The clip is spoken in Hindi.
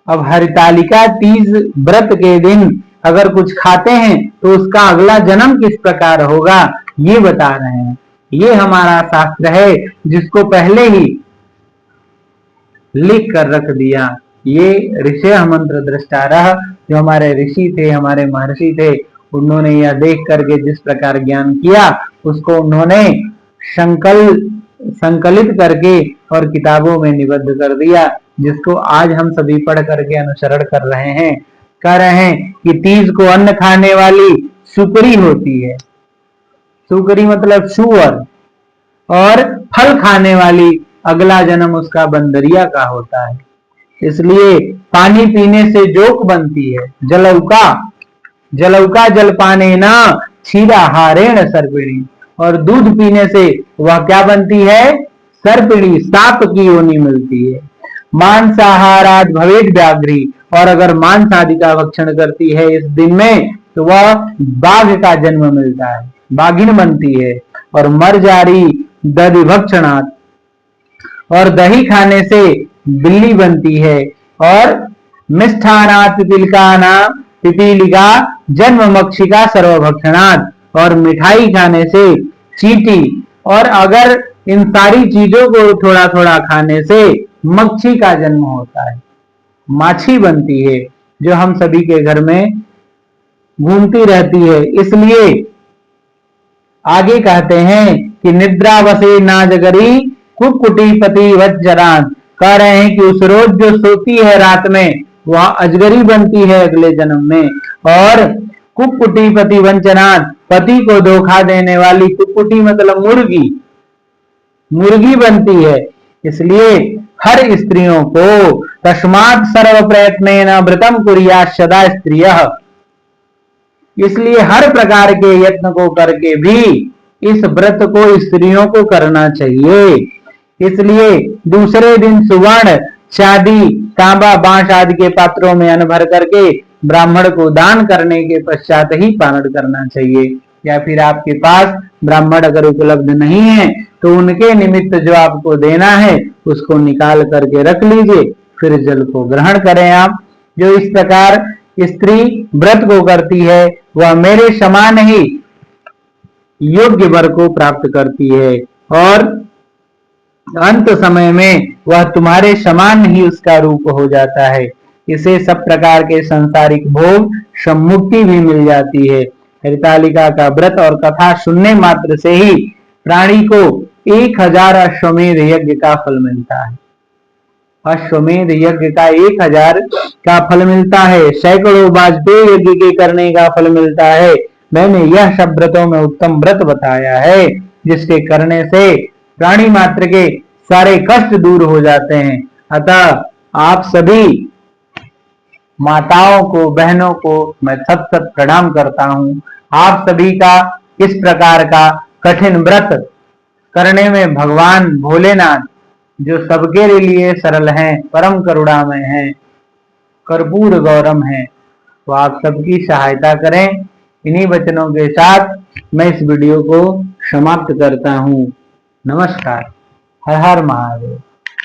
अब हरितालिका तीज व्रत के दिन अगर कुछ खाते हैं तो उसका अगला जन्म किस प्रकार होगा ये बता रहे हैं। ये हमारा शास्त्र है जिसको पहले ही लिख कर रख दिया। ये ऋषय मंत्र दृष्टारः, जो हमारे ऋषि थे, हमारे महर्षि थे, उन्होंने यह देख करके जिस प्रकार ज्ञान किया उसको उन्होंने संकलित करके और किताबों में निबद्ध कर दिया, जिसको आज हम सभी पढ़ करके अनुसरण कर रहे हैं। कह रहे हैं कि तीज को अन्न खाने वाली सुकरी होती है, सुकरी मतलब सुअर, और फल खाने वाली अगला जन्म उसका बंदरिया का होता है। इसलिए पानी पीने से जोक बनती है, जलौका जलौका जल पाने न क्षीरा हारेण सर्पिणी, और दूध पीने से वह क्या बनती है, सर्पिणी, सांप की योनि मिलती है। मांसाहाराद भवेद व्याघ्री, और अगर मांस आदि का भक्षण करती है इस दिन में तो वह बाघ का जन्म मिलता है, बाघिन बनती है। और मर्जारी दधि भक्षणात्, और दही खाने से बिल्ली बनती है। और मिष्ठानात् पिपीलिका जन्म मक्षिका सर्वभक्षणात्, और मिठाई खाने से चींटी, और अगर इन सारी चीजों को थोड़ा थोड़ा खाने से मच्छी का जन्म होता है, माछी बनती है, जो हम सभी के घर में घूमती रहती है। इसलिए आगे कहते हैं कि निद्रा बसे ना जगरी कुक्कुटी वज्जरान, कह रहे हैं कि उस रोज जो सोती है रात में वह अजगरी बनती है अगले जन्म में। और कुक्कुटी वंचनान, पति को धोखा देने वाली, कुक्कुटी मतलब मुर्गी, मुर्गी बनती है। इसलिए हर स्त्रियों को तस्मात् सर्व प्रयत्नेन व्रतम कुर्यात् सदा स्त्रियः, इसलिए हर प्रकार के यत्न को करके भी इस व्रत को स्त्रियों को करना चाहिए। इसलिए दूसरे दिन सुवर्ण चांदी तांबा बांस आदि के पात्रों में अन्न भर करके ब्राह्मण को दान करने के पश्चात ही पारण करना चाहिए। या फिर आपके पास ब्राह्मण अगर उपलब्ध नहीं है तो उनके निमित्त जो आपको देना है उसको निकाल करके रख लीजिए, फिर जल को ग्रहण करें आप। जो इस प्रकार स्त्री व्रत को करती है वह मेरे समान ही योग्य वर को प्राप्त करती है, और अंत समय में वह तुम्हारे समान ही उसका रूप हो जाता है। इसे सब प्रकार के सांसारिक भोग सम्मुक्ति भी मिल जाती है। हरितालिका का व्रत और कथा सुनने मात्र से ही प्राणी को 1000 अश्वमेध यज्ञ का फल मिलता है। अश्वमेध यज्ञ का 1000 का फल मिलता है, सैकड़ों वाजपेयी यज्ञ के करने का फल मिलता है। मैंने यह सब व्रतों में उत्तम व्रत बताया है जिसके करने से प्राणी मात्र के सारे कष्ट दूर हो जाते हैं। अतः आप सभी माताओं को, बहनों को मैं सत सत प्रणाम करता हूँ। आप सभी का इस प्रकार का कठिन व्रत करने में भगवान भोलेनाथ, जो सबके लिए सरल हैं, परम करुणामय हैं, कर्पूर गौरम हैं, तो आप सबकी सहायता करें। इन्हीं वचनों के साथ मैं इस वीडियो को समाप्त करता हूँ। नमस्कार। हर हर महादेव।